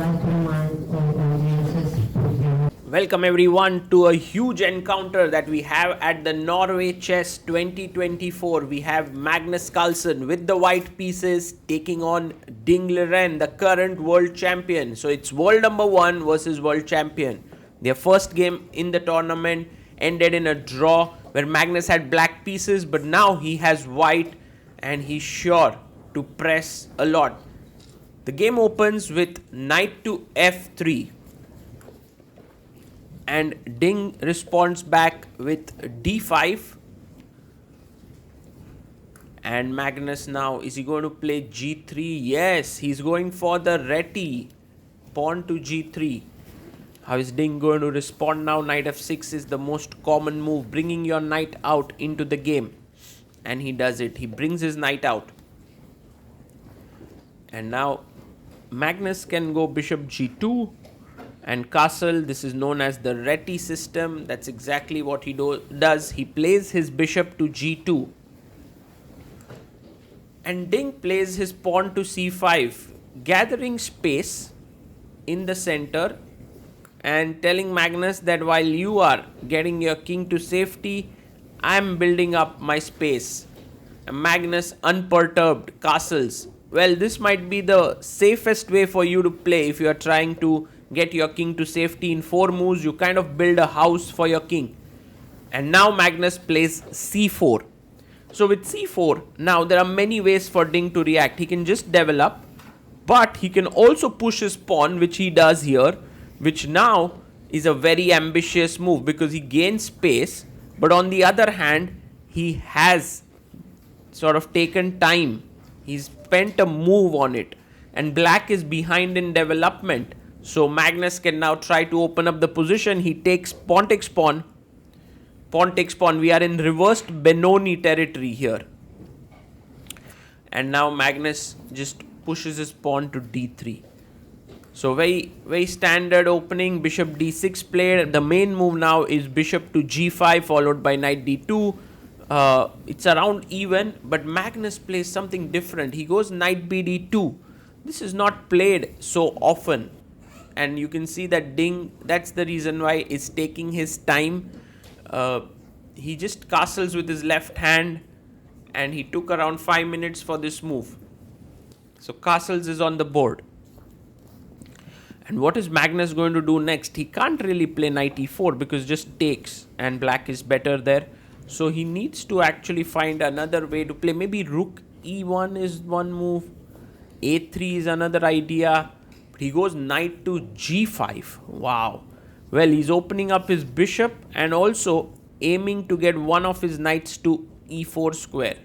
like to remind all audiences to Welcome everyone to a huge encounter that we have at the Norway Chess 2024. We have Magnus Carlsen with the white pieces taking on Ding Liren, the current world champion. So it's world number 1 versus world champion. Their first game in the tournament ended in a draw where Magnus had black pieces, but now he has white and he's sure to press a lot. The game opens with knight to f3. And Ding responds back with d5. And Magnus now, is he going to play g3? Yes, he's going for the reti. Pawn to g3. How is Ding going to respond now? Knight f6 is the most common move, bringing your knight out into the game. And he does it. He brings his knight out. And now Magnus can go bishop g2. And Castle, this is known as the reti system. That's exactly what he does. He plays his bishop to g2. And Ding plays his pawn to c5, gathering space in the center and telling Magnus that while you are getting your king to safety, I'm building up my space. And Magnus, unperturbed, castles. Well, this might be the safest way for you to play if you are trying to get your king to safety. In 4 moves, you kind of build a house for your king. And now Magnus plays c4. So with c4, now there are many ways for Ding to react. He can just develop, but he can also push his pawn, which he does here, which now is a very ambitious move because he gains space. But on the other hand, he has sort of taken time. He's spent a move on it. And black is behind in development. So Magnus can now try to open up the position. He takes pawn takes pawn. Pawn takes pawn. We are in reversed Benoni territory here. And now Magnus just pushes his pawn to d3. So very standard opening. Bishop d6 played. The main move now is bishop to g5 followed by knight d2. It's around even, but Magnus plays something different. He goes knight bd2. This is not played so often. And you can see that Ding, that's the reason why it's taking his time. He just castles with his left hand and he took around 5 minutes for this move. So castles is on the board. And what is Magnus going to do next? He can't really play knight e4 because just takes and black is better there. So he needs to actually find another way to play. Maybe rook e1 is one move. a3 is another idea. He goes knight to g5. Wow. Well, he's opening up his bishop and also aiming to get one of his knights to e4 square.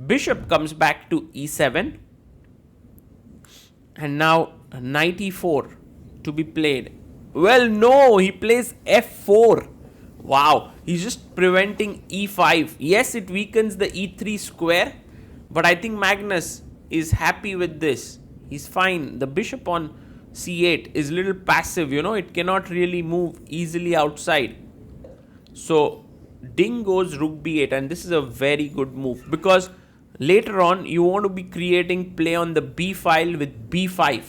Bishop comes back to e7. And now knight e4 to be played. Well, no, he plays f4. Wow. He's just preventing e5. Yes, it weakens the e3 square. But I think Magnus is happy with this. He's fine. The bishop on c8 is a little passive, it cannot really move easily outside. So Ding goes rook b8, and this is a very good move because later on you want to be creating play on the b file with b5,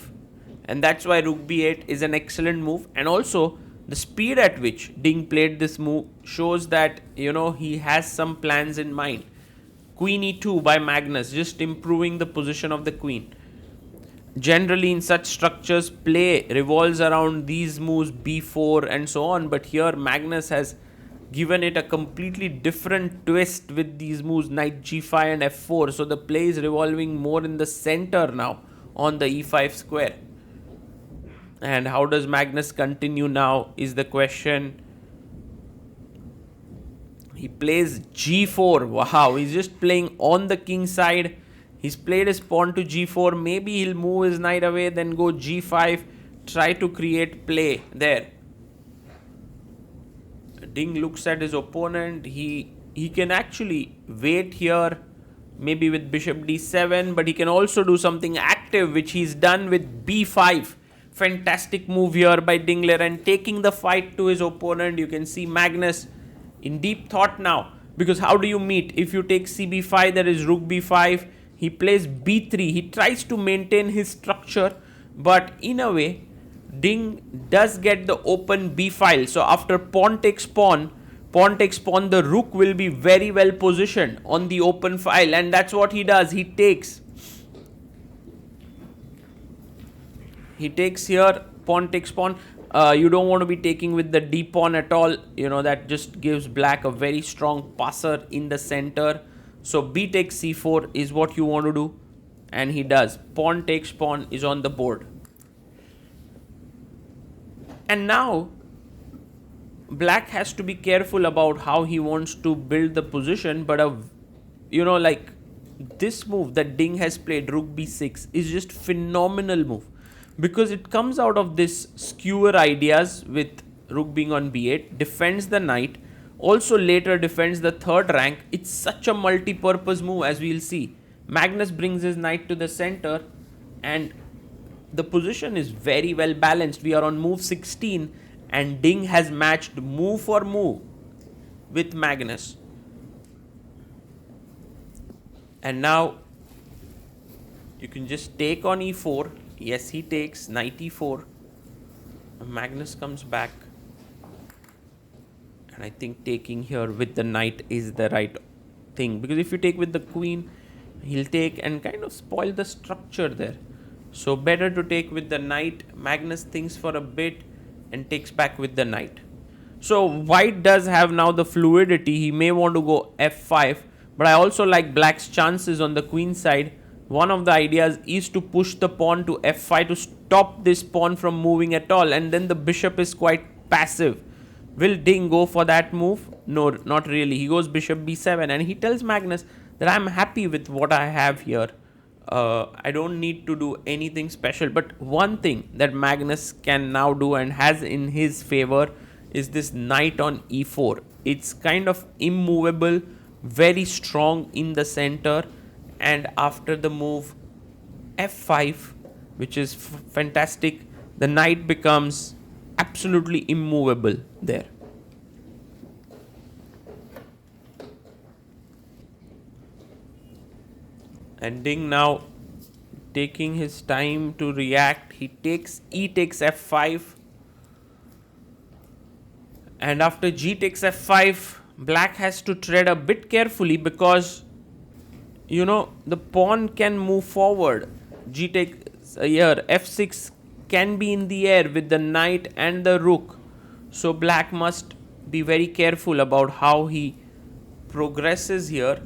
and that's why rook b8 is an excellent move. And also the speed at which Ding played this move shows that he has some plans in mind. Queen e2 by Magnus, just improving the position of the queen. Generally in such structures, play revolves around these moves, b4 and so on. But here Magnus has given it a completely different twist with these moves, knight g5 and f4. So the play is revolving more in the center now on the e5 square. And how does Magnus continue now is the question. He plays g4. Wow, he's just playing on the king side. He's played his pawn to g4. Maybe he'll move his knight away, then go g5. Try to create play there. Ding looks at his opponent. He can actually wait here, maybe with bishop d7. But he can also do something active, which he's done with b5. Fantastic move here by Ding Liren, taking the fight to his opponent. You can see Magnus in deep thought now. Because how do you meet? If you take cb5, there is rook b5. He plays b3. He tries to maintain his structure, But in a way, Ding does get the open b file. So after pawn takes pawn, the rook will be very well positioned on the open file, and that's what he does. He takes here, pawn takes pawn. You don't want to be taking with the d pawn at all. That just gives black a very strong passer in the center. So b takes c4 is what you want to do, and he does. Pawn takes pawn is on the board. And now black has to be careful about how he wants to build the position, but like this move that Ding has played, rook b6, is just phenomenal move, because it comes out of this skewer ideas with rook being on b8, defends the knight, also later defends the third rank. It's such a multi-purpose move, as we'll see. Magnus brings his knight to the center, and the position is very well balanced. We are on move 16, and Ding has matched move for move with Magnus. And now you can just take on e4. Yes, he takes knight e4. Magnus comes back. And I think taking here with the knight is the right thing, because if you take with the queen, he'll take and kind of spoil the structure there. So better to take with the knight. Magnus thinks for a bit and takes back with the knight. So white does have now the fluidity. He may want to go f5, but I also like black's chances on the queen side. One of the ideas is to push the pawn to f5 to stop this pawn from moving at all, and then the bishop is quite passive. Will Ding go for that move? No, not really. He goes bishop b7, and he tells Magnus that I'm happy with what I have here. I don't need to do anything special. But one thing that Magnus can now do and has in his favor is this knight on e4. It's kind of immovable, very strong in the center, and after the move f5, which is fantastic, the knight becomes absolutely immovable there. And Ding now taking his time to react. He takes f5. And after g takes f5, black has to tread a bit carefully, because the pawn can move forward. G takes here, f6 can be in the air with the knight and the rook. So black must be very careful about how he progresses here.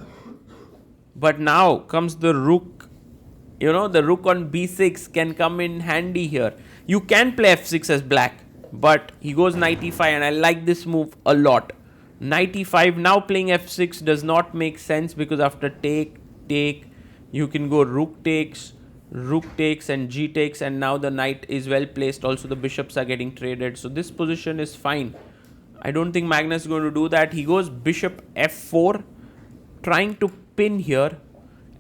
But now comes the rook. The rook on b6 can come in handy here. You can play f6 as black, but he goes knight e5, and I like this move a lot. Knight e5, now playing f6 does not make sense, because after take, you can go rook takes, and g takes, and now the knight is well placed. Also the bishops are getting traded, so this position is fine. I don't think Magnus is going to do that. He goes bishop f4, trying to pin here,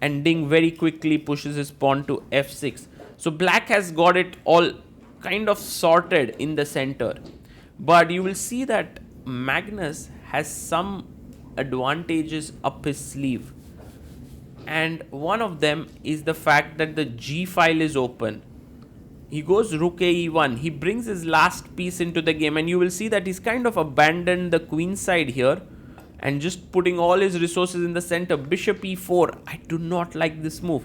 and Ding very quickly pushes his pawn to f6. So black has got it all kind of sorted in the center, but you will see that Magnus has some advantages up his sleeve, and one of them is the fact that the g file is open. He goes rook a e1. He brings his last piece into the game, and you will see that he's kind of abandoned the queen side here and just putting all his resources in the center. Bishop e4. I do not like this move.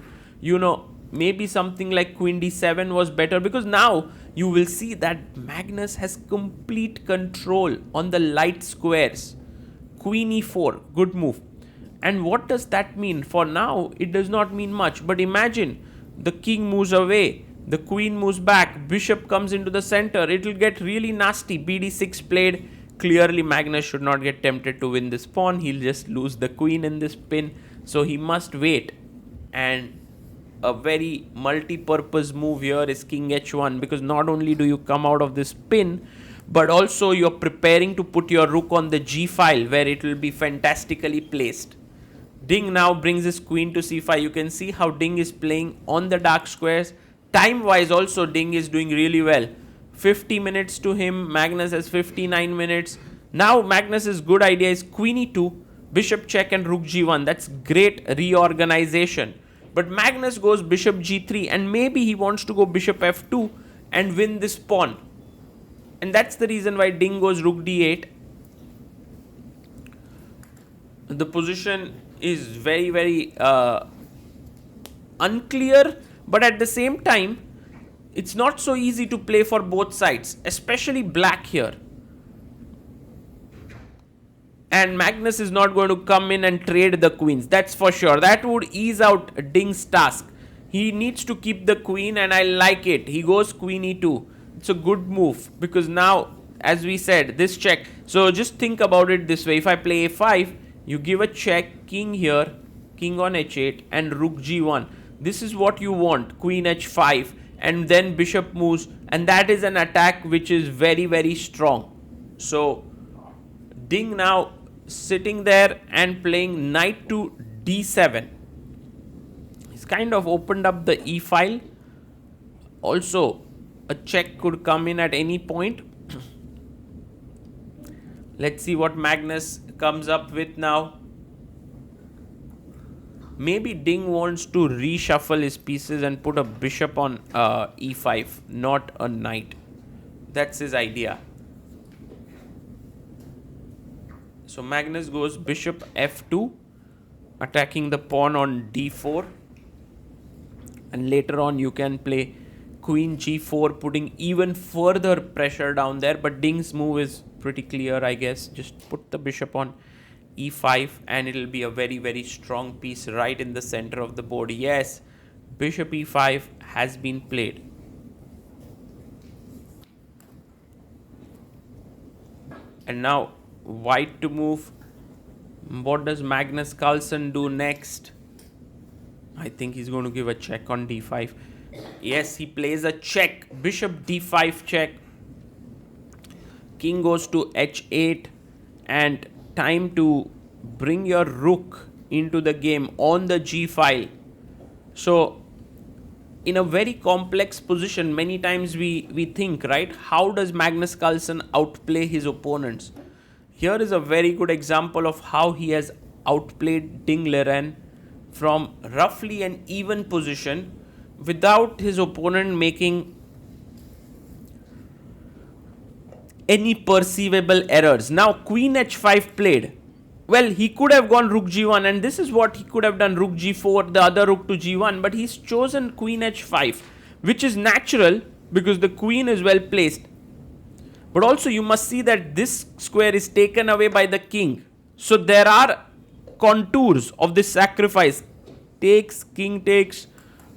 Maybe something like queen d7 was better, because now you will see that Magnus has complete control on the light squares. Queen e4, good move. And what does that mean? For now, it does not mean much. But imagine the king moves away, the queen moves back, bishop comes into the center. It will get really nasty. bd6 played. Clearly, Magnus should not get tempted to win this pawn. He'll just lose the queen in this pin. So he must wait. And a very multi-purpose move here is king h1, because not only do you come out of this pin, but also you're preparing to put your rook on the g file, where it will be fantastically placed. Ding now brings his queen to c5. You can see how Ding is playing on the dark squares. Time-wise also, Ding is doing really well. 50 minutes to him, Magnus has 59 minutes. Now Magnus's good idea is queen e2, bishop check, and rook g1. That's great reorganization. But Magnus goes bishop g3, and maybe he wants to go bishop f2 and win this pawn. And that's the reason why Ding goes rook d8. The position is very, very unclear, but at the same time, it's not so easy to play for both sides, especially black here. And Magnus is not going to come in and trade the queens, that's for sure. That would ease out Ding's task. He needs to keep the queen, and I like it. He goes queen e2. It's a good move, because now, as we said, this check. So just think about it this way. If I play a5, you give a check, king here, king on h8, and rook g1. This is what you want, queen h5, and then bishop moves, and that is an attack which is very, very strong. So Ding now sitting there and playing knight to d7. He's kind of opened up the e file. Also, a check could come in at any point. Let's see what Magnus comes up with now. Maybe Ding wants to reshuffle his pieces and put a bishop on e5, not a knight. That's his idea. So Magnus goes bishop f2, attacking the pawn on d4. And later on you can play queen g4, putting even further pressure down there. But Ding's move is pretty clear, I guess. Just put the bishop on e5 and it'll be a very, very strong piece right in the center of the board. Yes, bishop e5 has been played. And now white to move. What does Magnus Carlsen do next? I think he's going to give a check on d5. Yes, he plays a check. Bishop d5 check. King goes to h8, and time to bring your rook into the game on the g file. So in a very complex position, many times we think, right, how does Magnus Carlsen outplay his opponents? Here is a very good example of how he has outplayed Ding Liren from roughly an even position without his opponent making any perceivable errors. Now queen h5 played. Well, he could have gone rook g1, and this is what he could have done, rook g4, the other rook to g1, but he's chosen queen h5, which is natural because the queen is well placed. But also you must see that this square is taken away by the king. So there are contours of this sacrifice. Takes, king takes,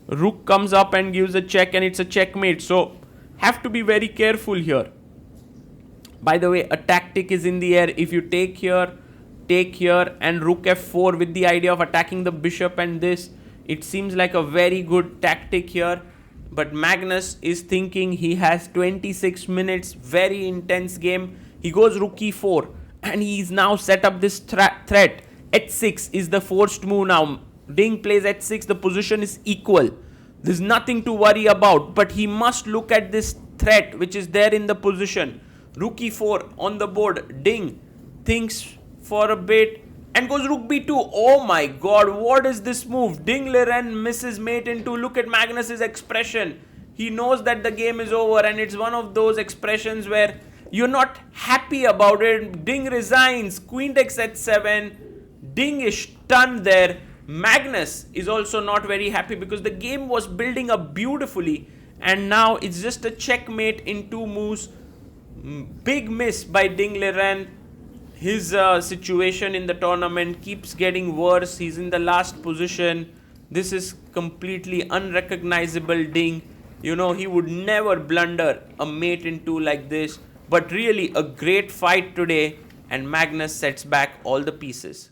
rook comes up and gives a check, and it's a checkmate. So have to be very careful here. By the way, a tactic is in the air. If you take here, and rook f4 with the idea of attacking the bishop and this, it seems like a very good tactic here. But Magnus is thinking he has 26 minutes, very intense game. He goes rook e4, and he's now set up this threat. h6 is the forced move now. Ding plays h6, the position is equal. There's nothing to worry about, but he must look at this threat which is there in the position. Rook e4 on the board. Ding thinks for a bit and goes rook b2. Oh my god, what is this move? Ding Liren misses mate in 2. Look at Magnus's expression. He knows that the game is over, and it's one of those expressions where you're not happy about it. Ding resigns. Queen takes h7. Ding is stunned there. Magnus is also not very happy because the game was building up beautifully, and now it's just a checkmate in 2 moves. Big miss by Ding Liren. His situation in the tournament keeps getting worse. He's in the last position. This is completely unrecognizable Ding. You know, he would never blunder a mate in 2 like this. But really a great fight today, and Magnus sets back all the pieces.